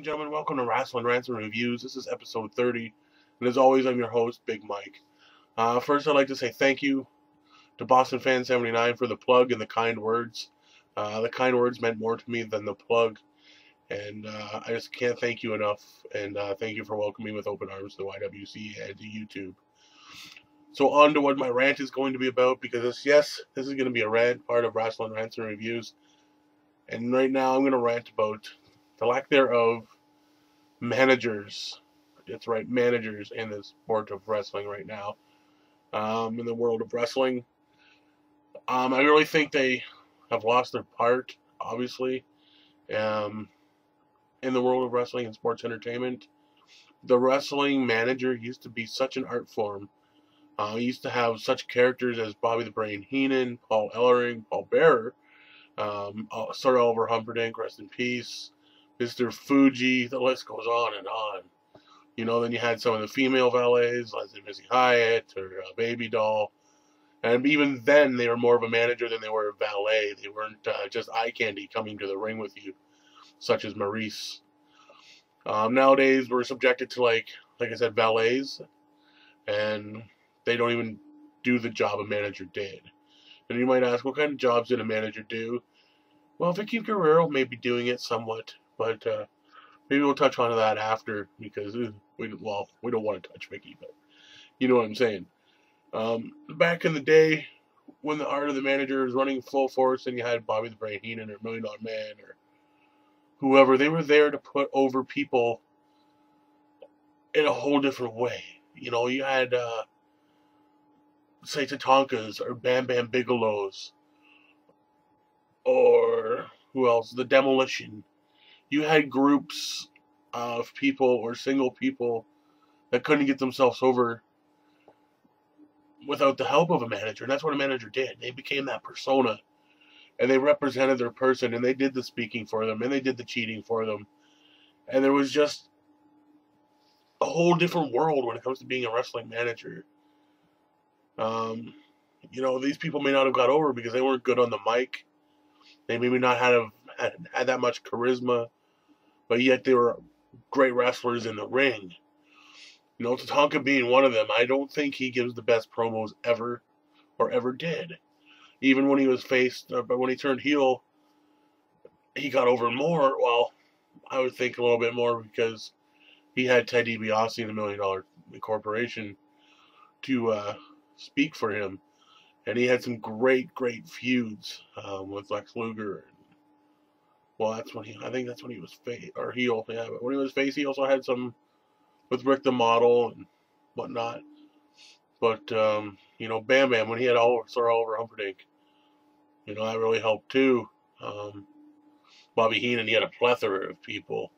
and gentlemen, welcome to Wrestling Rants and Reviews. This is episode 30, and as always, I'm your host, Big Mike. First, I'd like to say thank you to Boston Fan 79 for the plug and the kind words. The kind words meant more to me than the plug, and I just can't thank you enough. And thank you for welcoming me with open arms to YWC and to YouTube. So on to what my rant is going to be about, because this is going to be a rant, part of Wrestling Rants and Reviews. And right now, I'm going to rant about the lack thereof managers. That's right, managers in the sport of wrestling right now. In the world of wrestling, I really think they have lost their part, obviously, in the world of wrestling and sports entertainment. The wrestling manager used to be such an art form. He used to have such characters as Bobby the Brain Heenan, Paul Ellering, Paul Bearer, Sir Oliver Humperdinck, rest in peace, Mr. Fuji, the list goes on and on. You know, then you had some of the female valets, like Missy Hyatt or Baby Doll. And even then, they were more of a manager than they were a valet. They weren't just eye candy coming to the ring with you, such as Maurice. Nowadays, we're subjected to, like I said, valets, and they don't even do the job a manager did. And you might ask, what kind of jobs did a manager do? Well, Vicky Guerrero may be doing it somewhat, but maybe we'll touch on that after, because we don't want to touch Vicky, but you know what I'm saying. Back in the day, when the art of the manager was running full force, and you had Bobby the Brain Heenan or $1 Million Man or whoever, they were there to put over people in a whole different way. You know, you had say Tatankas or Bam Bam Bigelows, or who else? The Demolition. You had groups of people or single people that couldn't get themselves over without the help of a manager. And that's what a manager did. They became that persona, and they represented their person, and they did the speaking for them, and they did the cheating for them. And there was just a whole different world when it comes to being a wrestling manager. You know, these people may not have got over because they weren't good on the mic. They maybe not had that much charisma, but yet they were great wrestlers in the ring. You know, Tatanka being one of them, I don't think he gives the best promos ever, or ever did. Even when he was but when he turned heel, he got over more. Well, I would think a little bit more, because he had Ted DiBiase and the $1 Million Corporation to speak for him. And he had some great feuds with Lex Luger. Well, I think that's when he was face or heel. Yeah, but when he was face, he also had some with Rick the Model and whatnot. But you know, Bam Bam, when he had Sir Oliver Humperdinck, you know, that really helped too. Bobby Heenan, he had a plethora of people.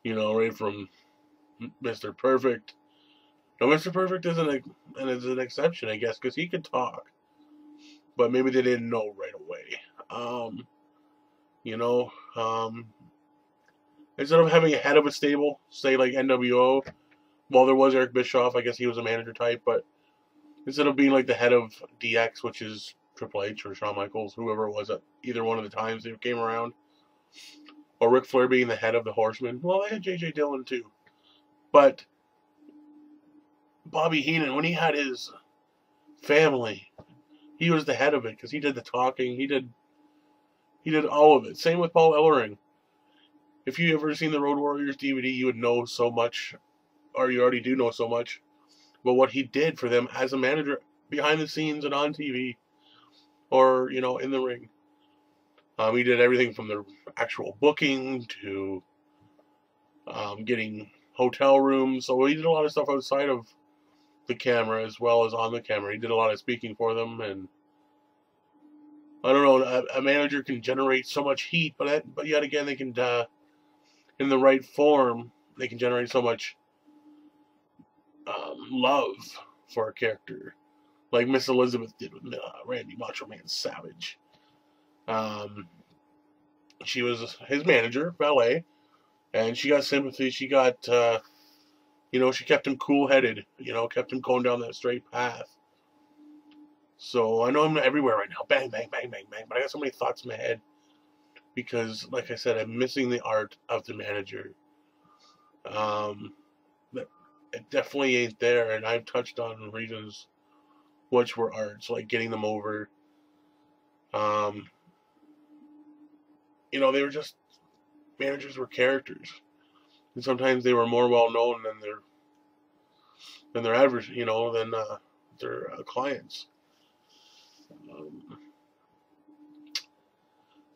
You know, right from Mr. Perfect. No, Mr. Perfect is an exception, I guess, because he could talk. But maybe they didn't know right away. You know, instead of having a head of a stable, say like NWO, well, there was Eric Bischoff, I guess he was a manager type, but instead of being like the head of DX, which is Triple H or Shawn Michaels, whoever it was at either one of the times they came around, or Ric Flair being the head of the Horsemen, well, they had J.J. Dillon too. But Bobby Heenan, when he had his family, he was the head of it, because he did the talking, he did all of it. Same with Paul Ellering. If you ever seen the Road Warriors DVD, you would know so much, or you already do know so much, about what he did for them as a manager, behind the scenes and on TV, or, you know, in the ring. He did everything from the actual booking to getting hotel rooms. So he did a lot of stuff outside of the camera as well as on the camera. He did a lot of speaking for them, and I don't know, a manager can generate so much heat, but yet again, they can, in the right form, they can generate so much love for a character, like Miss Elizabeth did with Randy Macho Man Savage. She was his manager, valet, and she got sympathy. She got, you know, she kept him cool-headed, you know, kept him going down that straight path. So I know I'm everywhere right now, bang, bang, bang, bang, bang, but I got so many thoughts in my head, because, like I said, I'm missing the art of the manager. But it definitely ain't there, and I've touched on reasons which were arts, like getting them over. They were just managers were characters, and sometimes they were more well known than their average, than their clients.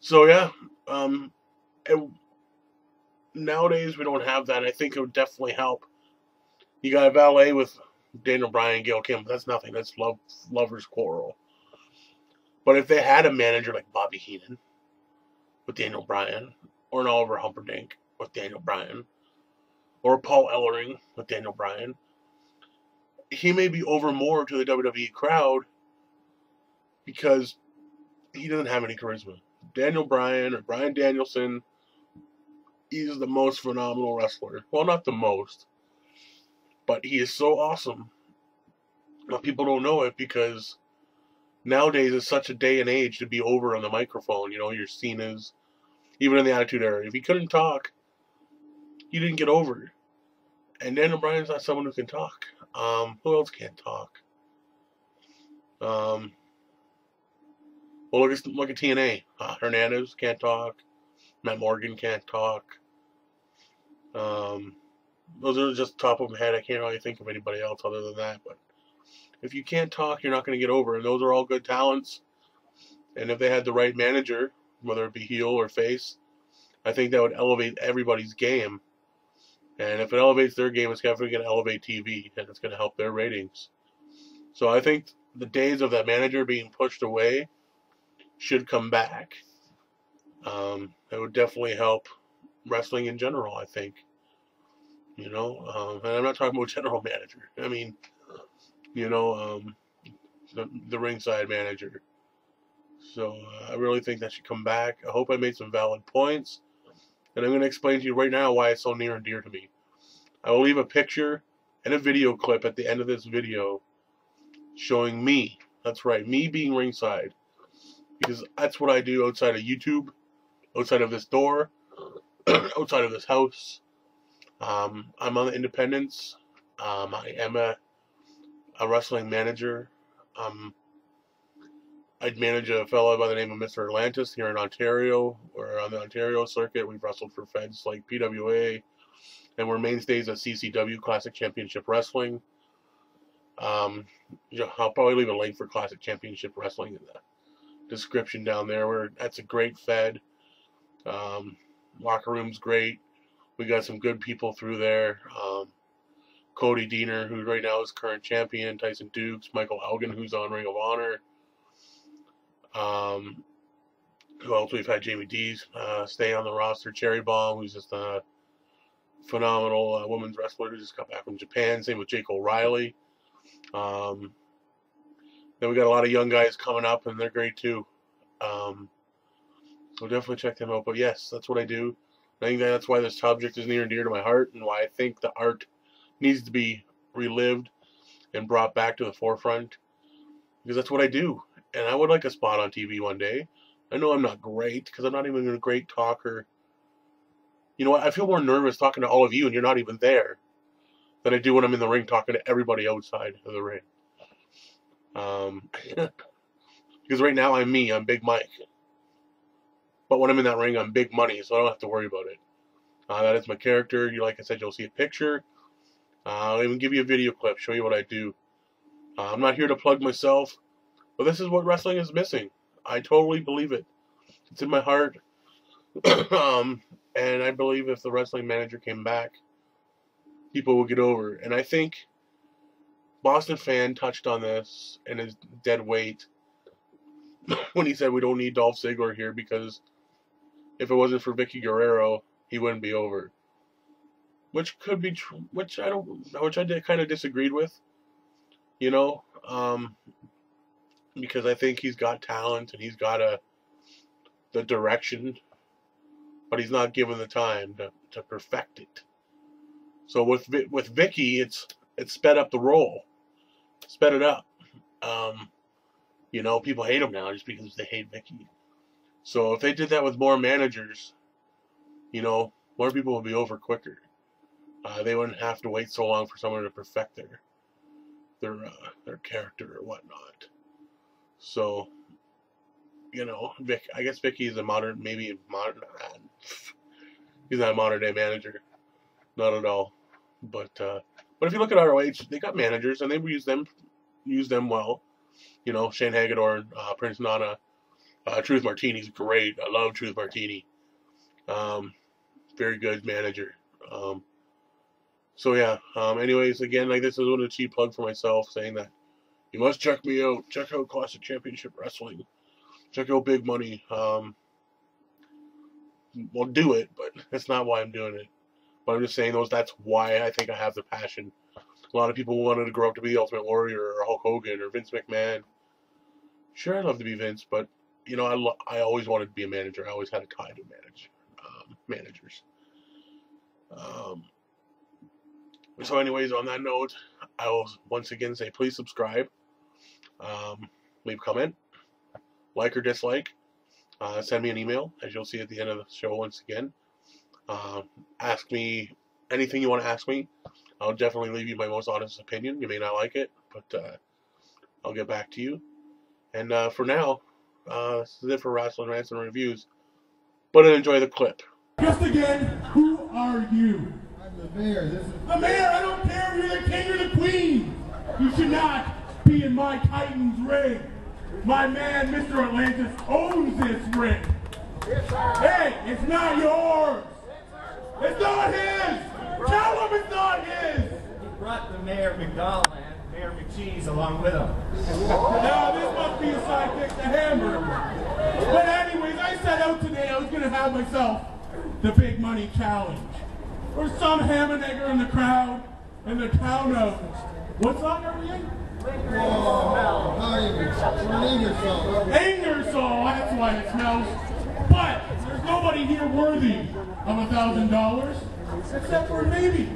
So yeah, it, nowadays we don't have that. I think it would definitely help. You got a valet with Daniel Bryan, Gail Kim. That's nothing. That's lovers quarrel. But if they had a manager like Bobby Heenan with Daniel Bryan, or an Oliver Humperdinck with Daniel Bryan, or Paul Ellering with Daniel Bryan, he may be over more to the WWE crowd because he doesn't have any charisma. Daniel Bryan or Bryan Danielson, he's the most phenomenal wrestler. Well, not the most, but he is so awesome. But people don't know it because nowadays it's such a day and age to be over on the microphone. Your Cena's, even in the Attitude Era. If he couldn't talk, he didn't get over. And Daniel Bryan's not someone who can talk. Who else can't talk? Well, look at TNA. Hernandez can't talk. Matt Morgan can't talk. Those are just top of my head. I can't really think of anybody else other than that. But if you can't talk, you're not going to get over. And those are all good talents. And if they had the right manager, whether it be heel or face, I think that would elevate everybody's game. And if it elevates their game, it's definitely going to elevate TV, and it's going to help their ratings. So I think the days of that manager being pushed away should come back. It would definitely help wrestling in general, I think. And I'm not talking about general manager. I mean, the ringside manager. So I really think that should come back. I hope I made some valid points. And I'm going to explain to you right now why it's so near and dear to me. I will leave a picture and a video clip at the end of this video showing me. That's right, me being ringside. Because that's what I do outside of YouTube, outside of this door, outside of this house. I'm on the independents. I am a wrestling manager. I'd manage a fellow by the name of Mr. Atlantis here in Ontario. We're on the Ontario circuit. We've wrestled for feds like PWA, and we're mainstays at CCW, Classic Championship Wrestling. I'll probably leave a link for Classic Championship Wrestling in the description down there. That's a great fed. Locker room's great. We got some good people through there. Cody Deaner, who right now is current champion, Tyson Dukes, Michael Elgin, who's on Ring of Honor. Who else? We've had Jamie Dees stay on the roster. Cherry Bomb, who's just a phenomenal women's wrestler who just got back from Japan. Same with Jake O'Reilly. Then we got a lot of young guys coming up, and they're great too. So definitely check them out. But yes, that's what I do. I think that's why this subject is near and dear to my heart, and why I think the art needs to be relived and brought back to the forefront. Because that's what I do. And I would like a spot on TV one day. I know I'm not great, because I'm not even a great talker. You know what? I feel more nervous talking to all of you, and you're not even there, than I do when I'm in the ring talking to everybody outside of the ring. Because right now I'm me. I'm Big Mike. But when I'm in that ring, I'm Big Money, so I don't have to worry about it. That is my character. Like I said, you'll see a picture. I'll even give you a video clip, show you what I do. I'm not here to plug myself, but this is what wrestling is missing. I totally believe it. It's in my heart. And I believe if the wrestling manager came back, people would get over. And I think Boston Fan touched on this in his dead weight when he said we don't need Dolph Ziggler here because if it wasn't for Vicky Guerrero, he wouldn't be over. Which could be true, which I kind of disagreed with, because I think he's got talent and he's got the direction, but he's not given the time to perfect it. So with Vicky, it's sped up the role, sped it up. People hate him now just because they hate Vicky. So if they did that with more managers, more people would be over quicker. they wouldn't have to wait so long for someone to perfect their character or whatnot. So, you know, I guess Vicky is a modern. He's not a modern day manager, not at all. But if you look at ROH, they got managers and they use them well. You know, Shane Hagedorn, Prince Nana, Truth Martini's great. I love Truth Martini. Very good manager. So yeah. Anyways, again, like, this is a cheap plug for myself, saying that you must check me out. Check out Classic Championship Wrestling. Check out Big Money. Well, do it, but that's not why I'm doing it. But I'm just saying that's why I think I have the passion. A lot of people wanted to grow up to be the Ultimate Warrior or Hulk Hogan or Vince McMahon. Sure, I'd love to be Vince, but you know, I always wanted to be a manager. I always had a tie to managers. So anyways, on that note, I will once again say please subscribe, leave a comment, like or dislike, send me an email, as you'll see at the end of the show once again. Ask me anything you want to ask me. I'll definitely leave you my most honest opinion. You may not like it, but I'll get back to you. And for now, this is it for Rasslin Rants and Reviews. But enjoy the clip. Just again, who are you? I'm the mayor. The mayor? I don't care if you're the king or the queen. You should not be in my Titans ring. My man, Mr. Atlantis, owns this ring. Hey, it's not yours. It's not his. Tell him it's not his. He brought the Mayor McDonald and Mayor McCheese along with him. Now, this must be a sidekick to Hamburger. But anyways, I set out today, I was going to have myself the Big Money Challenge. There's some ham and egger in the crowd in the town of, what song are we in? Oh, not even. Ingersoll. Ingersoll, that's why it smells. But there's nobody here worthy of $1,000, except for maybe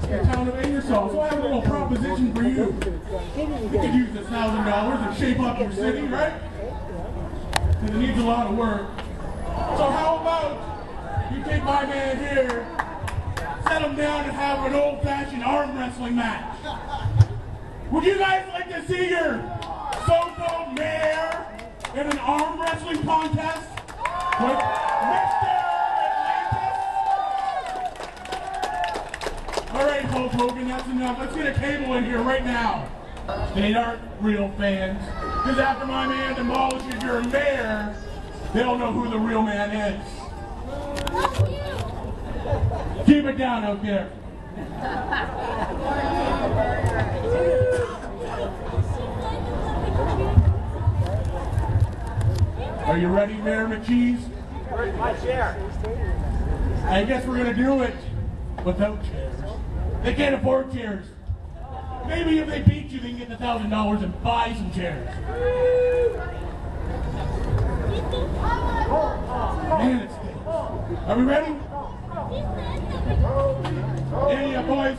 the town of Ingersoll. So I have a little proposition for you. You could use this $1,000 and shape up your city, right? Because it needs a lot of work. So how about you take my man here, set him down and have an old-fashioned arm wrestling match? Would you guys like to see your so-called mayor in an arm wrestling contest with Mr. Atlantis? Alright, Hulk Hogan, that's enough. Let's get a cable in here right now. They aren't real fans. Because after my man demolishes your mayor, they'll know who the real man is. Keep it down out there. Are you ready, Mayor McCheese? My chair. I guess we're going to do it without chairs. They can't afford chairs. Maybe if they beat you, they can get the $1,000 and buy some chairs. Man, it stinks. Are we ready? Yeah, boys.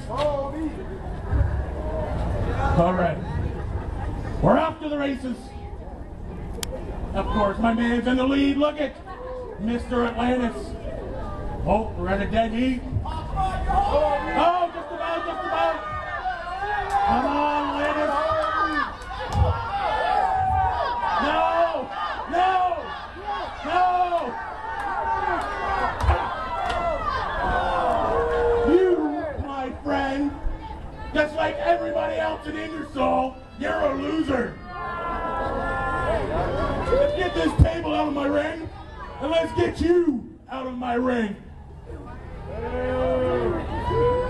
All right. We're off to the races. Of course, my man's in the lead. Look at Mr. Atlantis. Oh, we're at a dead heat. Oh, just about, just about. Come on, Atlantis. No, no, no. You, my friend, just like everybody else in Ingersoll, you're a loser. Let's get this table out of my ring, and let's get you out of my ring.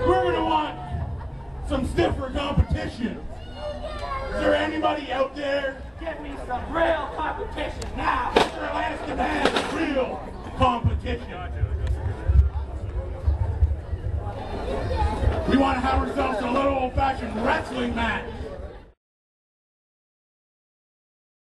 We're going to want some stiffer competition. Is there anybody out there? Give me some real competition now. Mr. Atlantis demands real competition. We want to have ourselves a little old-fashioned wrestling match.